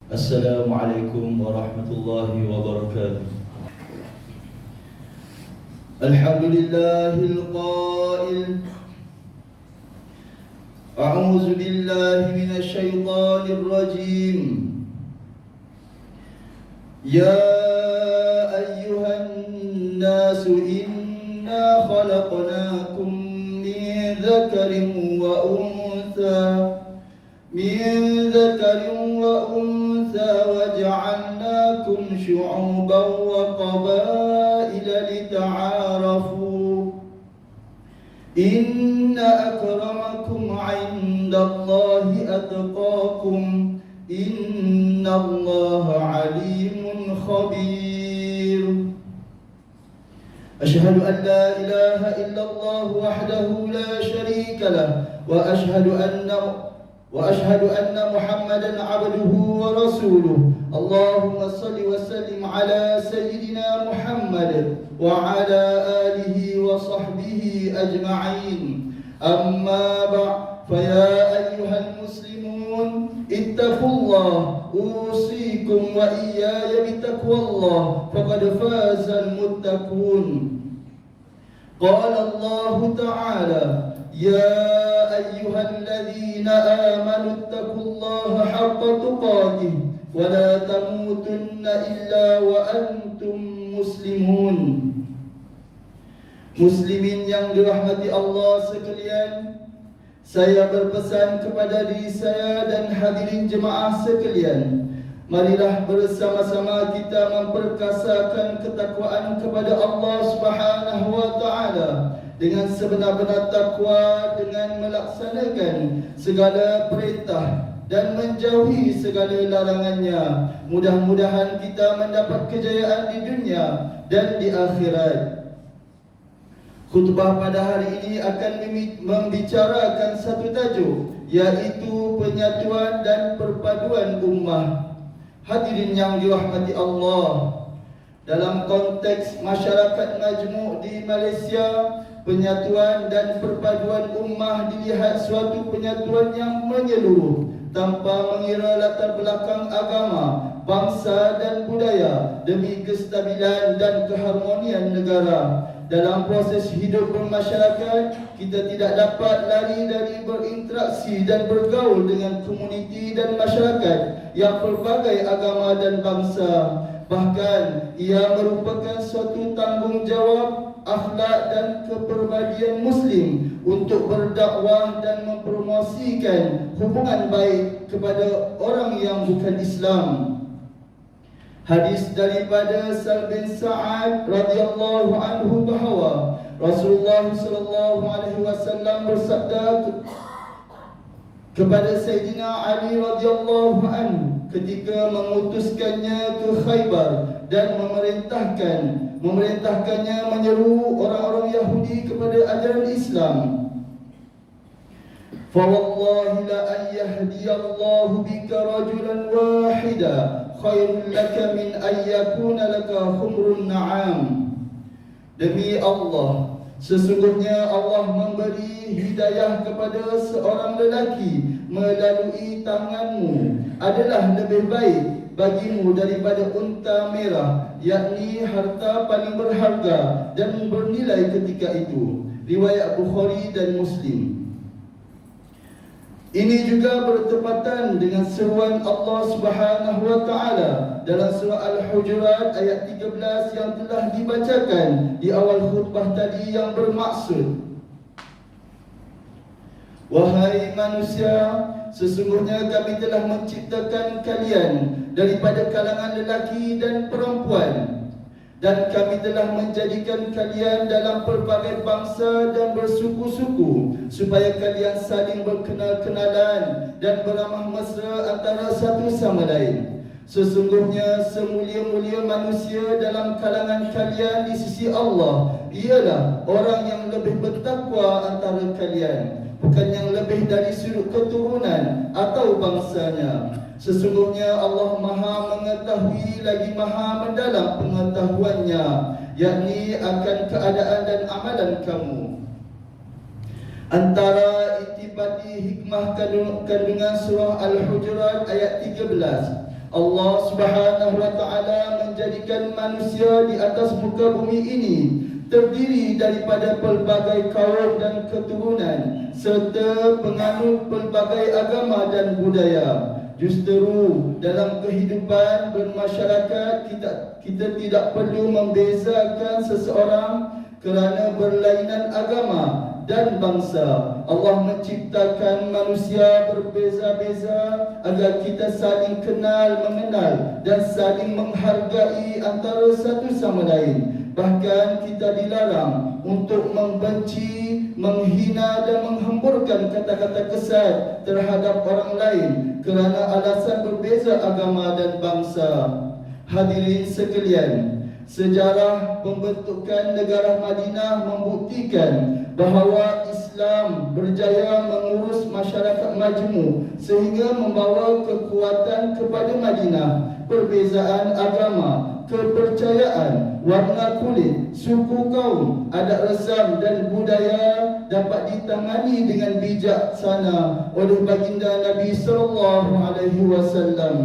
Assalamualaikum warahmatullahi wabarakatuh. Alhamdulillahil qail A'udzu billahi minasy syaithanir rajim. Ya ayyuhan nasu inna khalaqnakum min dzakarin wa untha وجعلناكم شعوبا وقبائل لتعارفوا إن أكرمكم عند الله أتقاكم إن الله عليم خبير. أشهد أن لا إله إلا الله وحده لا شريك له وأشهد أن محمدا عبده ورسوله. اللهم صل وسلم على سيدنا محمد وعلى آله وصحبه أجمعين. أما بعد فيا أيها المسلمون اتقوا الله أوصيكم وإياي بتقوى الله فقد فاز المتقون. قال الله تعالى يا أيها الذين آمنوا اتقوا الله حق تقاته ولا تموتن إلا وأنتم مسلمون. Muslimin yang dirahmati Allah sekalian, saya berpesan kepada diri saya dan hadirin jemaah sekalian, marilah bersama-sama kita memperkasakan ketakwaan kepada Allah Subhanahu wa taala dengan sebenar-benar takwa, dengan melaksanakan segala perintah dan menjauhi segala larangannya. Mudah-mudahan kita mendapat kejayaan di dunia dan di akhirat. Khutbah pada hari ini akan membicarakan satu tajuk, yaitu penyatuan dan perpaduan ummah. Hadirin yang dirahmati Allah, dalam konteks masyarakat majmuk di Malaysia, penyatuan dan perpaduan ummah dilihat suatu penyatuan yang menyeluruh tanpa mengira latar belakang agama, bangsa dan budaya demi kestabilan dan keharmonian negara. Dalam proses hidup bermasyarakat, kita tidak dapat lari dari berinteraksi dan bergaul dengan komuniti dan masyarakat yang pelbagai agama dan bangsa. Bahkan ia merupakan suatu tanggungjawab akhlak dan kepribadian Muslim untuk berdakwah dan mempromosikan hubungan baik kepada orang yang bukan Islam. Hadis daripada Sa'd bin Sa'ad radhiyallahu anhu bahawa Rasulullah sallallahu alaihi wasallam bersabda kepada Sayyidina Ali radhiyallahu anhu ketika mengutuskannya ke Khaybar dan memerintahkannya menyeru orang-orang Yahudi kepada ajaran Islam. فَوَاللَّهِ لَأَنْ يَهْدِيَ اللَّهُ بِكَ رَجُلًا وَاحِدًا خَيْرٌ لَكَ مِنْ أَنْ يَكُونَ لَكَ حُمْرُ النَّعَامِ. Demi Allah, sesungguhnya Allah memberi hidayah kepada seorang lelaki melalui tanganmu adalah lebih baik bagimu daripada unta merah, yakni harta paling berharga dan bernilai ketika itu. Riwayat Bukhari dan Muslim. Ini juga bertepatan dengan seruan Allah Subhanahu wa taala dalam surah Al-Hujurat ayat 13 yang telah dibacakan di awal khutbah tadi, yang bermaksud, wahai manusia, sesungguhnya kami telah menciptakan kalian daripada kalangan lelaki dan perempuan, dan kami telah menjadikan kalian dalam pelbagai bangsa dan bersuku-suku supaya kalian saling berkenal-kenalan dan beramah mesra antara satu sama lain. Sesungguhnya semulia-mulia manusia dalam kalangan kalian di sisi Allah ialah orang yang lebih bertakwa antara kalian, bukan yang lebih dari sudut keturunan atau bangsanya. Sesungguhnya Allah Maha mengetahui lagi Maha mendalam pengetahuannya, yakni akan keadaan dan amalan kamu. Antara itibati hikmah kandungan surah Al-Hujurat ayat 13 Allah Subhanahu wa taala menjadikan manusia di atas muka bumi ini terdiri daripada pelbagai kaum dan keturunan serta penganut pelbagai agama dan budaya. Justeru dalam kehidupan bermasyarakat kita tidak perlu membezakan seseorang kerana berlainan agama dan bangsa. Allah menciptakan manusia berbeza-beza agar kita saling kenal, mengenal dan saling menghargai antara satu sama lain. Bahkan kita dilarang untuk membenci, menghina dan menghamburkan kata-kata kesat terhadap orang lain kerana alasan berbeza agama dan bangsa. Hadirin sekalian, sejarah pembentukan negara Madinah membuktikan bahawa Islam berjaya mengurus masyarakat majmuk sehingga membawa kekuatan kepada Madinah. Perbezaan agama, kepercayaan, warna kulit, suku kaum, adat resam dan budaya dapat ditangani dengan bijaksana oleh baginda Nabi sallallahu alaihi wasallam.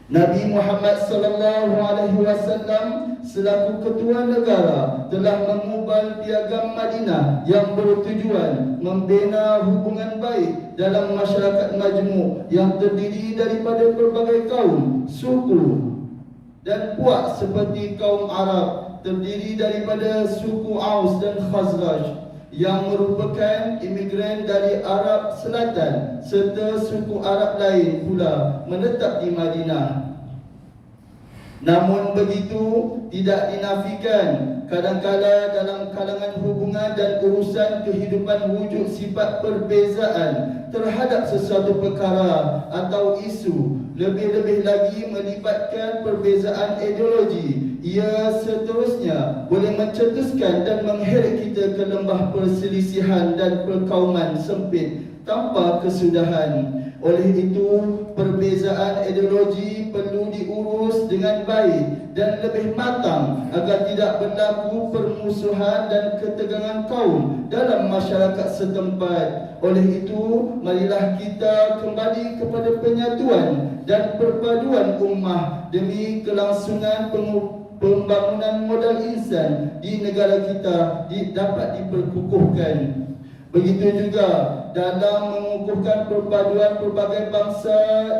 Nabi Muhammad sallallahu alaihi wasallam selaku ketua negara telah mengubal piagam Madinah yang bertujuan membina hubungan baik dalam masyarakat majmuk yang terdiri daripada pelbagai kaum, suku dan puak seperti kaum Arab terdiri daripada suku Aus dan Khazraj yang merupakan imigran dari Arab Selatan serta suku Arab lain pula menetap di Madinah. Namun begitu, tidak dinafikan kadang-kala dalam kalangan hubungan dan urusan kehidupan wujud sifat perbezaan terhadap sesuatu perkara atau isu, lebih-lebih lagi melibatkan perbezaan ideologi. Ia seterusnya boleh mencetuskan dan mengheret kita ke lembah perselisihan dan perkauman sempit tanpa kesudahan. Oleh itu, perbezaan ideologi perlu diurus dengan baik dan lebih matang agar tidak berlaku permusuhan dan ketegangan kaum dalam masyarakat setempat. Oleh itu, marilah kita kembali kepada penyatuan dan perpaduan ummah demi kelangsungan pembangunan modal insan di negara kita dapat diperkukuhkan. Begitu juga dalam mengukuhkan perpaduan pelbagai bangsa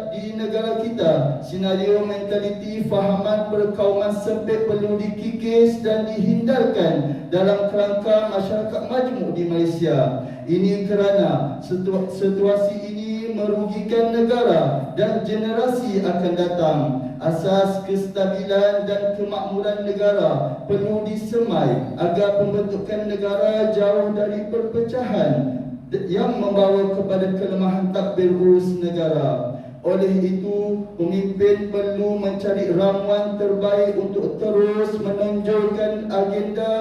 di negara kita, senario mentaliti fahaman perkauman sempit perlu dikikis dan dihindarkan dalam kerangka masyarakat majmuk di Malaysia. Ini kerana situasi ini merugikan negara dan generasi akan datang. Asas kestabilan dan kemakmuran negara perlu disemai agar pembentukan negara jauh dari perpecahan yang membawa kepada kelemahan takbir urus negara. Oleh itu, pemimpin perlu mencari ramuan terbaik untuk terus menonjolkan agenda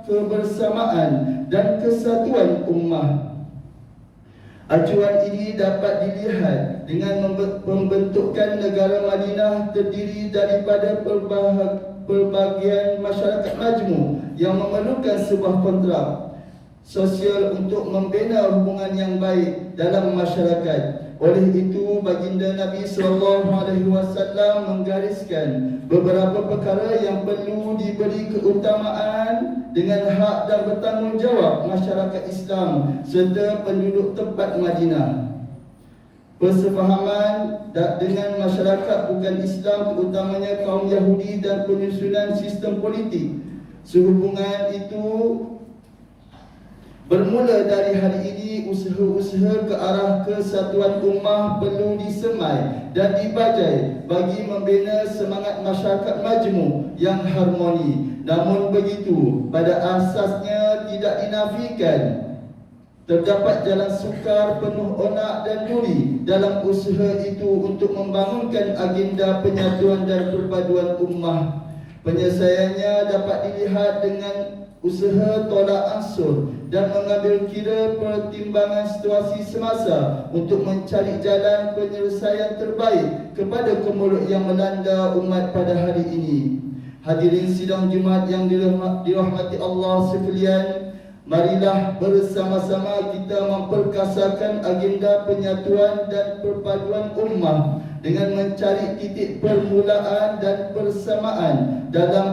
kebersamaan dan kesatuan ummah. Acuan ini dapat dilihat dengan pembentukan negara Madinah terdiri daripada pelbagian masyarakat majmuk yang memerlukan sebuah kontrak sosial untuk membina hubungan yang baik dalam masyarakat. Oleh itu, baginda Nabi SAW menggariskan beberapa perkara yang perlu diberi keutamaan dengan hak dan bertanggungjawab masyarakat Islam serta penduduk tempat Madinah. Persefahaman dengan masyarakat bukan Islam, terutamanya kaum Yahudi dan penyusunan sistem politik. Sehubungan itu bermula dari hari ini, usaha-usaha ke arah kesatuan ummah perlu disemai dan dibajai bagi membina semangat masyarakat majmuk yang harmoni. Namun begitu, pada asasnya tidak dinafikan terdapat jalan sukar penuh onak dan duri dalam usaha itu untuk membangunkan agenda penyatuan dan perpaduan ummah. Penyelesaiannya dapat dilihat dengan usaha tolak ansur dan mengambil kira pertimbangan situasi semasa untuk mencari jalan penyelesaian terbaik kepada kemulut yang melanda umat pada hari ini. Hadirin sidang Jumaat yang dirahmati Allah sekalian, marilah bersama-sama kita memperkasakan agenda penyatuan dan perpaduan ummah dengan mencari titik permulaan dan persamaan dalam